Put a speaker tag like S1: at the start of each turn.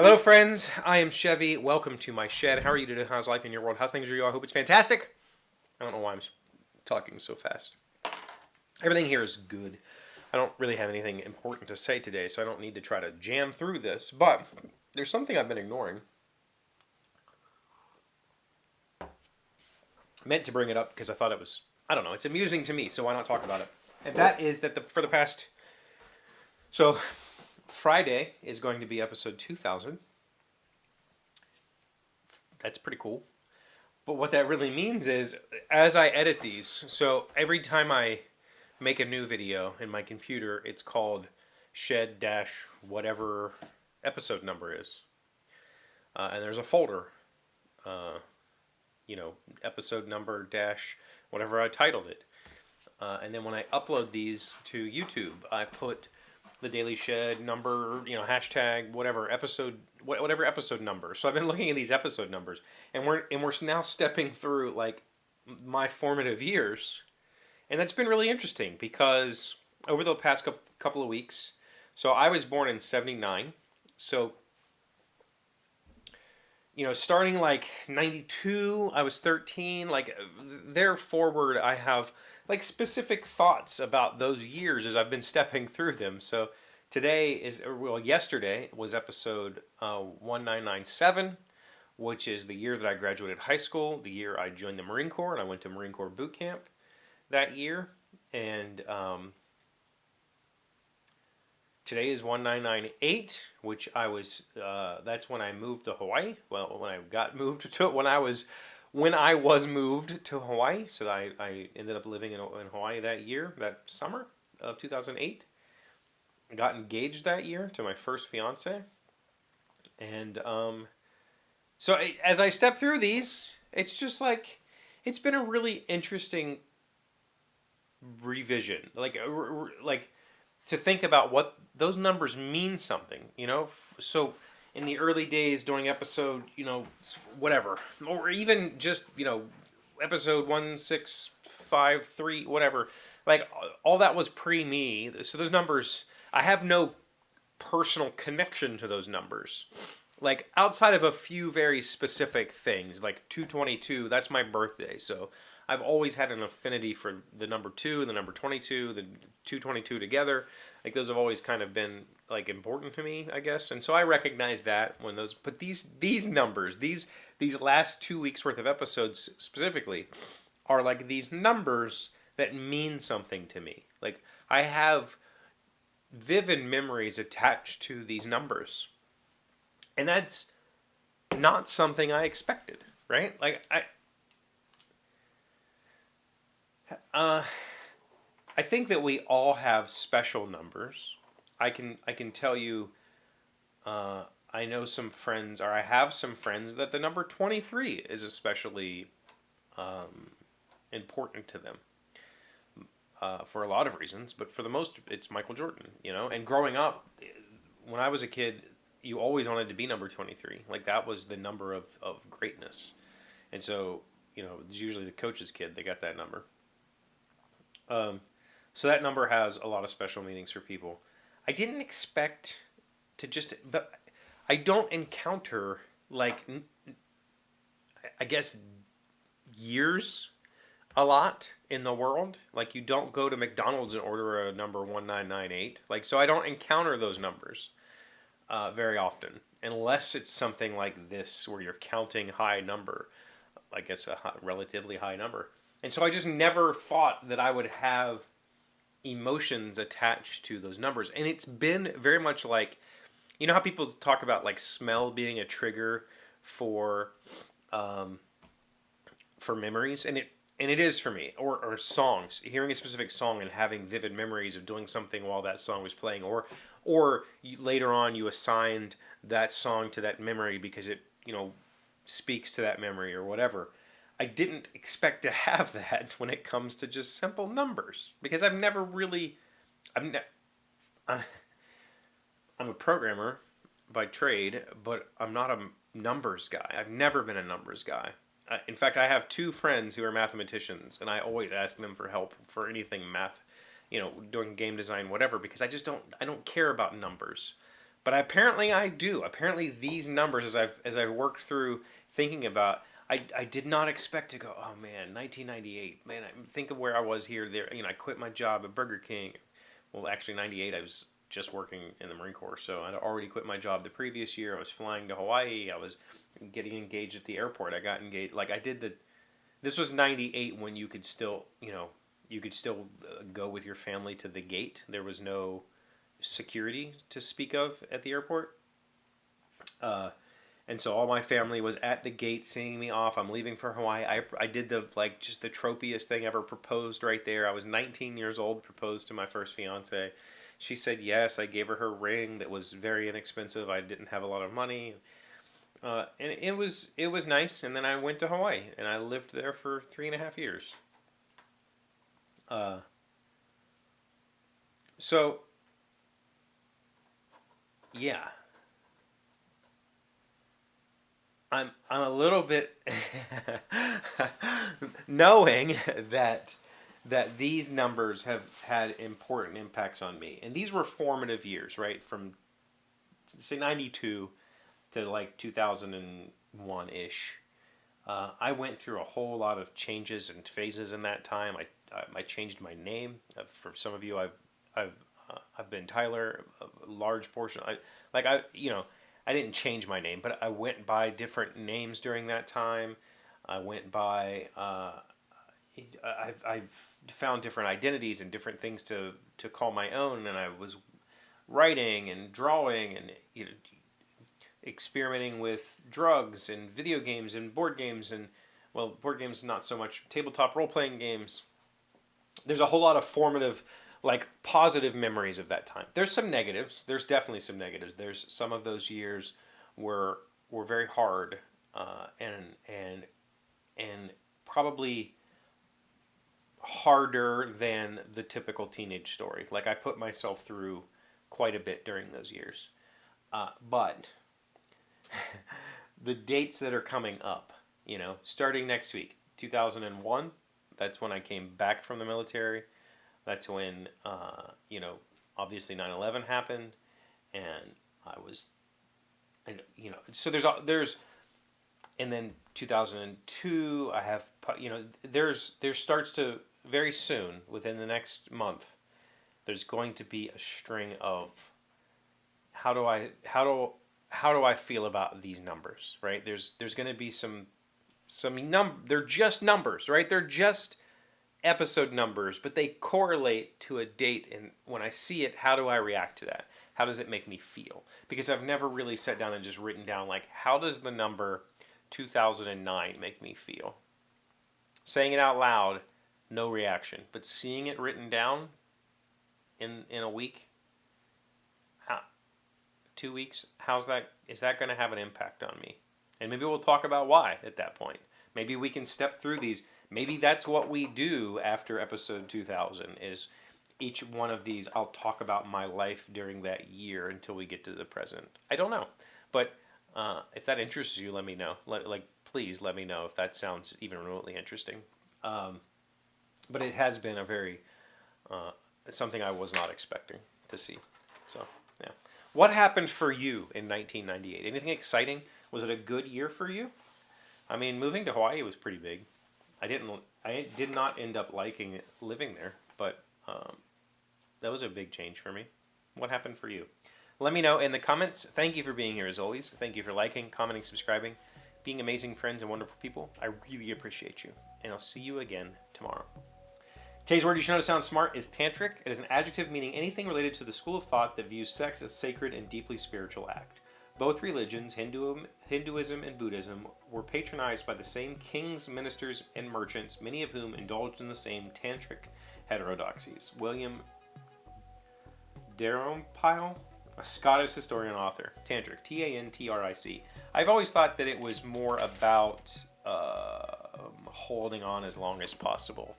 S1: Hello, friends. I am Chevee. Welcome to my shed. How are you today? How's life in your world? How's things with you? I hope it's fantastic. I don't know why I'm talking so fast. Everything here is good. I don't really have anything important to say today, so I don't need to try to jam through this. But there's something I've been ignoring. I meant to bring it up because I thought it was, I don't know, it's amusing to me, so why not talk about it? And that is that for the past, so Friday is going to be episode 2000. That's pretty cool. But what that really means is, as I edit these, so every time I make a new video in my computer, it's called shed dash whatever episode number is. And there's a folder, episode number dash whatever I titled it. And then when I upload these to YouTube, I put the Daily Shed number, hashtag whatever episode number. So I've been looking at these episode numbers, and we're now stepping through like my formative years, and that's been really interesting because over the past couple of weeks, so I was born in '79, so starting like '92, I was 13. Like there forward, I have like specific thoughts about those years as I've been stepping through them. So yesterday was episode 1997, which is the year that I graduated high school, the year I joined the Marine Corps, and I went to Marine Corps boot camp that year. And today is 1998, which that's when I moved to Hawaii. Well, when I was moved to Hawaii, so I ended up living in Hawaii that summer of 2008. I got engaged that year to my first fiance. And so as I step through these, it's just like, it's been a really interesting revision. Like to think about what those numbers mean something, So in the early days during episode, whatever, or even just, episode 1653, whatever, like all that was pre me. So those numbers, I have no personal connection to those numbers. Like outside of a few very specific things, like 222, that's my birthday. So I've always had an affinity for the number 2 and the number 22, the 222 together. Like those have always kind of been like important to me, I guess. And so I recognize that when those, but these numbers, these last 2 weeks worth of episodes specifically are like these numbers that mean something to me. Like I have vivid memories attached to these numbers. And that's not something I expected, right? Like I think that we all have special numbers. I can tell you, I know some friends, or I have some friends that the number 23 is especially important to them. For a lot of reasons, but for the most, it's Michael Jordan, And growing up, when I was a kid, you always wanted to be number 23. Like that was the number of greatness. And so, it's usually the coach's kid, they got that number. So that number has a lot of special meanings for people. I didn't expect but I don't encounter, like, I guess, years a lot in the world. Like you don't go to McDonald's and order a number 1998. Like, so I don't encounter those numbers very often, unless it's something like this where you're counting high number. I guess relatively high number. And so I just never thought that I would have emotions attached to those numbers. And it's been very much like, how people talk about like smell being a trigger for memories, and it is for me, or songs, hearing a specific song and having vivid memories of doing something while that song was playing, or later on you assigned that song to that memory because it, speaks to that memory or whatever. I didn't expect to have that when it comes to just simple numbers, because I've never really, I'm a programmer by trade, but I'm not a numbers guy. I've never been a numbers guy. In fact, I have two friends who are mathematicians, and I always ask them for help for anything math, doing game design, whatever, because I don't care about numbers. But apparently I do. Apparently these numbers, as I've worked through thinking about, I did not expect to go, oh man, 1998, man, think of where I was here, there. I quit my job at Burger King. Well, actually, 98, I was just working in the Marine Corps, so I'd already quit my job the previous year. I was flying to Hawaii. I was getting engaged at the airport. I got engaged. Like, this was 98 when you could still, go with your family to the gate. There was no security to speak of at the airport. And so all my family was at the gate seeing me off. I'm leaving for Hawaii. I did just the tropiest thing ever, proposed right there. I was 19 years old, proposed to my first fiance. She said yes. I gave her ring that was very inexpensive. I didn't have a lot of money. And it was nice. And then I went to Hawaii and I lived there for 3.5 years. So yeah, I'm a little bit knowing that these numbers have had important impacts on me, and these were formative years, right? From say 92 to like 2001 ish. I went through a whole lot of changes and phases in that time. I changed my name. For some of you, I've been Tyler a large portion. I didn't change my name, but I went by different names during that time. I went by I've found different identities and different things to call my own, and I was writing and drawing and experimenting with drugs and video games and board games and, well, board games not so much, tabletop role playing games. There's a whole lot of formative, like, positive memories of that time. There's some negatives. There's definitely some negatives. There's some of those years were very hard, and probably harder than the typical teenage story. Like, I put myself through quite a bit during those years. But the dates that are coming up, starting next week, 2001, that's when I came back from the military. That's when, obviously 9/11 happened, and I was, and so and then 2002, I have, there starts to, very soon, within the next month, there's going to be a string of, how do I feel about these numbers, right? There's going to be they're just numbers, right? They're just episode numbers, but they correlate to a date, and when I see it, how do I react to that? How does it make me feel? Because I've never really sat down and just written down, like, how does the number 2009 make me feel? Saying it out loud, no reaction, but seeing it written down in a week, 2 weeks, is that going to have an impact on me? And maybe we'll talk about why at that point. Maybe we can step through these. Maybe that's what we do after episode 2000, is each one of these, I'll talk about my life during that year until we get to the present. I don't know. But if that interests you, let me know. Please let me know if that sounds even remotely interesting. But it has been a very, something I was not expecting to see. So, yeah. What happened for you in 1998? Anything exciting? Was it a good year for you? I mean, moving to Hawaii was pretty big. I did not end up liking living there, but that was a big change for me. What happened for you? Let me know in the comments. Thank you for being here as always. Thank you for liking, commenting, subscribing, being amazing friends and wonderful people. I really appreciate you. And I'll see you again tomorrow. Today's word you should know to sound smart is tantric. It is an adjective meaning anything related to the school of thought that views sex as sacred and deeply spiritual act. Both religions, Hinduism and Buddhism, were patronized by the same kings, ministers, and merchants, many of whom indulged in the same tantric heterodoxies. William Dalrymple, a Scottish historian and author. Tantric, Tantric. I've always thought that it was more about holding on as long as possible.